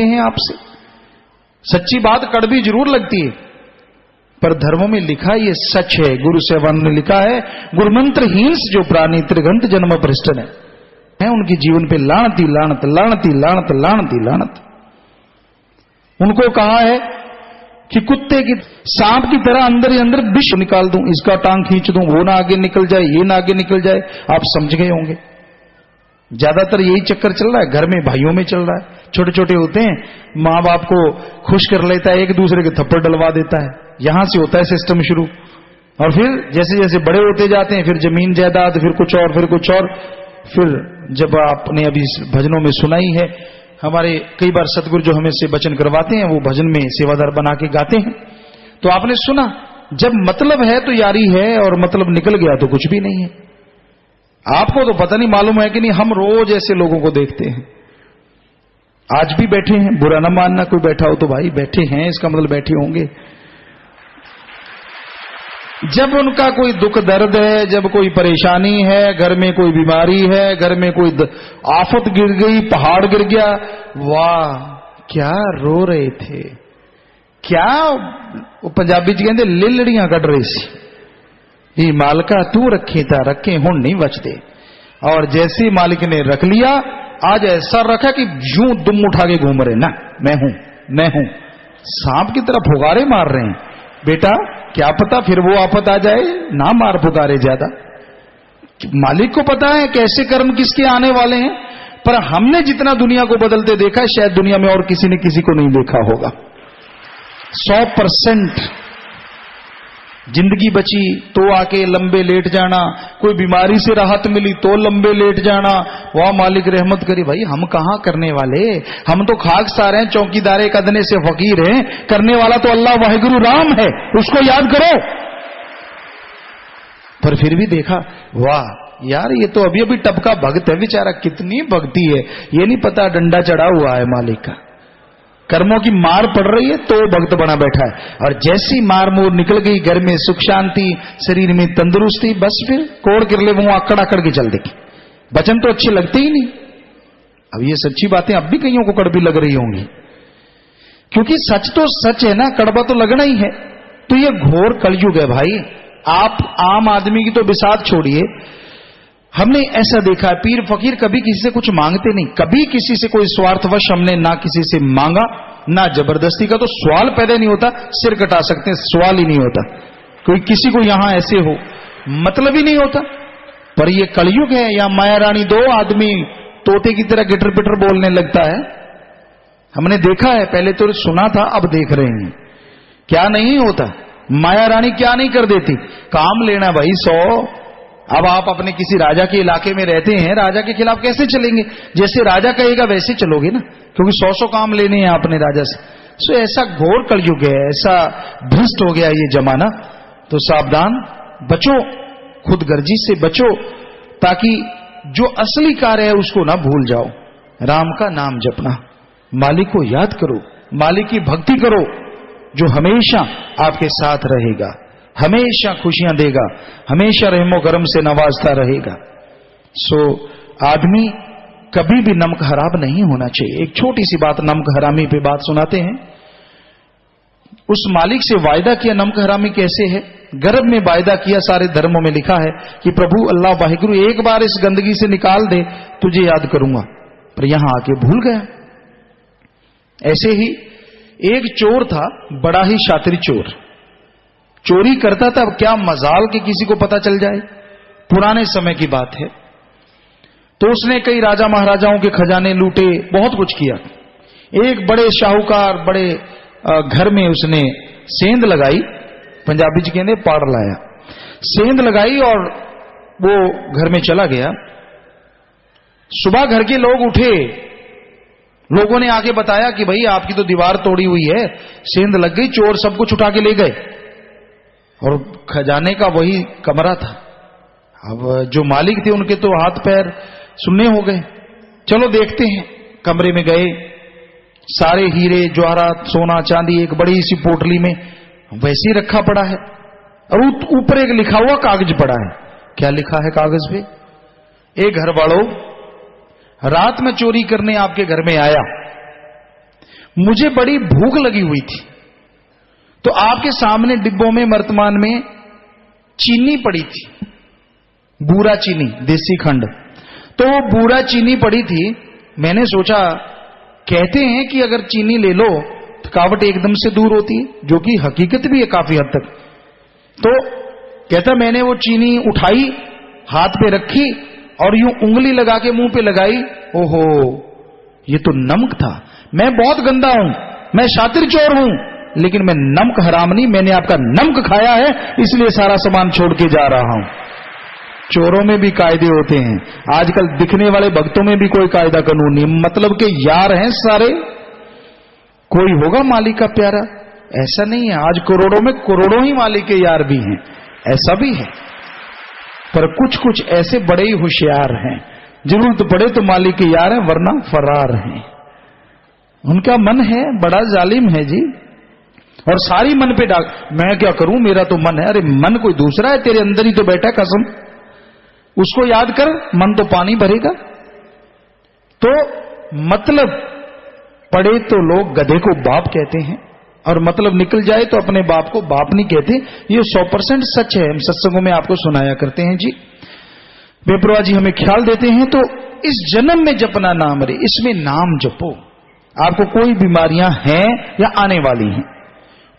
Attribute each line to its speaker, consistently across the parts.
Speaker 1: हैं आपसे। सच्ची बात कड़वी जरूर लगती है, पर धर्मों में लिखा ये सच है। गुरु साहबान ने लिखा है, गुरुमंत्र हींस जो प्राणी त्रिगंत जन्म भ्रष्ट है उनके जीवन पे लानती लानत लानती लानत लानती लानत। उनको कहा है कि कुत्ते की सांप की तरह अंदर ही अंदर विष निकाल दूं, इसका टांग खींच दूं, वो ना आगे निकल जाए, ये ना आगे निकल जाए। आप समझ गए होंगे ज्यादातर यही चक्कर चल रहा है, घर में भाइयों में चल रहा है। छोटे छोटे होते हैं, माँ बाप को खुश कर लेता है, एक दूसरे के थप्पड़ डलवा देता है, यहां से होता है सिस्टम शुरू। और फिर जैसे जैसे बड़े होते जाते हैं, फिर जमीन जायदाद, फिर कुछ और, फिर कुछ और। फिर जब आपने अभी भजनों में सुनाई है, हमारे कई बार सतगुरु जो हमें से वचन करवाते हैं वो भजन में सेवादार बना के गाते हैं, तो आपने सुना जब मतलब है तो यारी है, और मतलब निकल गया तो कुछ भी नहीं है। आपको तो पता नहीं मालूम है कि नहीं, हम रोज ऐसे लोगों को देखते हैं। आज भी बैठे हैं, बुरा ना मानना, कोई बैठा हो तो भाई बैठे हैं, इसका मतलब बैठे होंगे। जब उनका कोई दुख दर्द है, जब कोई परेशानी है, घर में कोई बीमारी है, घर में कोई आफत गिर गई, पहाड़ गिर गया, वाह क्या रो रहे थे, क्या वो पंजाबी जी कहते लिलड़ियां कट रही सी, ये मालिका तू रखे था रखे हुण नहीं बचते। और जैसे मालिक ने रख लिया, आज ऐसा रखा कि यूं दुम उठा के घूम रहे, ना मैं हूं मैं हूं, सांप की तरह फुगारे मार रहे हैं। बेटा क्या पता फिर वो आफत आ जाए, ना मार फुकारे ज्यादा। मालिक को पता है कैसे कर्म किसके आने वाले हैं, पर हमने जितना दुनिया को बदलते देखा है, शायद दुनिया में और किसी ने किसी को नहीं देखा होगा। 100% जिंदगी बची तो आके लंबे लेट जाना, कोई बीमारी से राहत मिली तो लंबे लेट जाना, वाह मालिक रहमत करी। भाई हम कहां करने वाले, हम तो खाकसार हैं, चौकीदारे कदने से फकीर हैं, करने वाला तो अल्लाह वाहिगुरु राम है, उसको याद करो। पर फिर भी देखा, वाह यार ये तो अभी अभी टपका भक्त है बेचारा, कितनी भक्ति है, ये नहीं पता डंडा चढ़ा हुआ है मालिक का, कर्मों की मार पड़ रही है तो भक्त बना बैठा है। और जैसी मार मोर निकल गई, घर में सुख शांति, शरीर में तंदुरुस्ती, बस फिर कोड़ कर ले वो आकड़ आकड़ के चल देगी। वचन तो अच्छे लगते ही नहीं। अब ये सच्ची बातें अब भी कईयों को कड़वी लग रही होंगी, क्योंकि सच तो सच है ना, कड़वा तो लगना ही है। तो ये घोर कलयुग है भाई। आप आम आदमी की तो बिसात छोड़िए, हमने ऐसा देखा है पीर फकीर कभी किसी से कुछ मांगते नहीं, कभी किसी से कोई स्वार्थवश हमने ना किसी से मांगा ना जबरदस्ती का तो सवाल पैदा नहीं होता, सिर कटा सकते हैं, सवाल ही नहीं होता। कोई किसी को यहां ऐसे हो मतलब ही नहीं होता। पर ये कलयुग है, या माया रानी दो आदमी तोते की तरह गिटर पिटर बोलने लगता है। हमने देखा है, पहले तो सुना था, अब देख रहे हैं क्या नहीं होता। माया रानी क्या नहीं कर देती, काम लेना भाई 100। अब आप अपने किसी राजा के इलाके में रहते हैं, राजा के खिलाफ कैसे चलेंगे, जैसे राजा कहेगा वैसे चलोगे ना, क्योंकि 100 काम लेने हैं अपने राजा से। सो ऐसा घोर कलयुग है, ऐसा भ्रष्ट हो गया ये जमाना। तो सावधान, बचो, खुद गर्जी से बचो, ताकि जो असली कार्य है उसको ना भूल जाओ। राम का नाम जपना, मालिक को याद करो, मालिक की भक्ति करो, जो हमेशा आपके साथ रहेगा, हमेशा खुशियां देगा, हमेशा रहमो करम से नवाजता रहेगा। सो आदमी कभी भी नमक हराम नहीं होना चाहिए। एक छोटी सी बात नमक हरामी पे बात सुनाते हैं। उस मालिक से वायदा किया, नमक हरामी कैसे है, गर्भ में वायदा किया, सारे धर्मों में लिखा है कि प्रभु अल्लाह वाहिगुरु एक बार इस गंदगी से निकाल दे, तुझे याद करूंगा, पर यहां आके भूल गया। ऐसे ही एक चोर था, बड़ा ही शातिर चोर, चोरी करता था। क्या मजाल कि किसी को पता चल जाए, पुराने समय की बात है। तो उसने कई राजा महाराजाओं के खजाने लूटे, बहुत कुछ किया। एक बड़े शाहूकार बड़े घर में उसने सेंध लगाई, पंजाबी जी कहते पाड़ लाया, सेंध लगाई और वो घर में चला गया। सुबह घर के लोग उठे, लोगों ने आके बताया कि भाई आपकी तो दीवार तोड़ी हुई है, सेंध लग गई, चोर सब कुछ उठा के ले गए। और खजाने का वही कमरा था। अब जो मालिक थे उनके तो हाथ पैर सुन्ने हो गए। चलो देखते हैं, कमरे में गए, सारे हीरे जवाहरात सोना चांदी एक बड़ी सी पोटली में वैसे ही रखा पड़ा है, और ऊपर एक लिखा हुआ कागज पड़ा है। क्या लिखा है कागज पे, एक घर वालों रात में चोरी करने आपके घर में आया, मुझे बड़ी भूख लगी हुई थी, तो आपके सामने डिब्बों में वर्तमान में चीनी पड़ी थी, बूरा चीनी, देसी खंड। तो वो बूरा चीनी पड़ी थी। मैंने सोचा, कहते हैं कि अगर चीनी ले लो थकावट एकदम से दूर होती है, जो कि हकीकत भी है काफी हद तक। तो कहता मैंने वो चीनी उठाई, हाथ पे रखी और यूं उंगली लगा के मुंह पे लगाई। ओहो, ये तो नमक था। मैं बहुत गंदा हूं, मैं शातिर चोर हूं, लेकिन मैं नमक हराम नहीं, मैंने आपका नमक खाया है, इसलिए सारा सामान छोड़ के जा रहा हूं। चोरों में भी कायदे होते हैं, आजकल दिखने वाले भक्तों में भी कोई कायदा कानून नहीं, मतलब के यार हैं सारे। कोई होगा मालिक का प्यारा, ऐसा नहीं है। आज करोड़ों में करोड़ों ही मालिक के यार भी हैं, ऐसा भी है। पर कुछ कुछ ऐसे बड़े ही होशियार हैं, जरूरत पड़े तो मालिक के यार हैं, वरना फरार हैं। उनका मन है बड़ा जालिम है जी, और सारी मन पे डाल। मैं क्या करूं, मेरा तो मन है। अरे मन कोई दूसरा है, तेरे अंदर ही तो बैठा कसम, उसको याद कर, मन तो पानी भरेगा। तो मतलब पढ़े तो लोग गधे को बाप कहते हैं, और मतलब निकल जाए तो अपने बाप को बाप नहीं कहते। ये 100% सच है, हम सत्संगों में आपको सुनाया करते हैं जी। बेपरवाह जी हमें ख्याल देते हैं। तो इस जन्म में जपना नाम रे, इसमें नाम जपो। आपको कोई बीमारियां हैं या आने वाली हैं,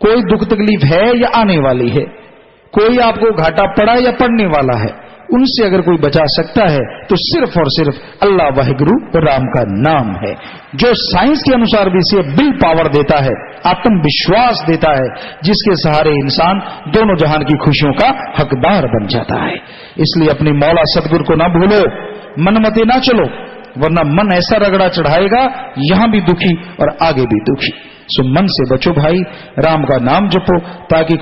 Speaker 1: कोई दुख तकलीफ है या आने वाली है, कोई आपको घाटा पड़ा या पड़ने वाला है, उनसे अगर कोई बचा सकता है तो सिर्फ और सिर्फ अल्लाह वाहिगुरु राम का नाम है, जो साइंस के अनुसार भी इसे विल पावर देता है, आत्मविश्वास देता है, जिसके सहारे इंसान दोनों जहान की खुशियों का हकदार बन जाता है। इसलिए अपने मौला सदगुरु को ना भूलो, मन मते ना चलो, वरना मन ऐसा रगड़ा चढ़ाएगा, यहां भी दुखी और आगे भी दुखी। सो मन से बचो भाई, राम का नाम जपो, ताकि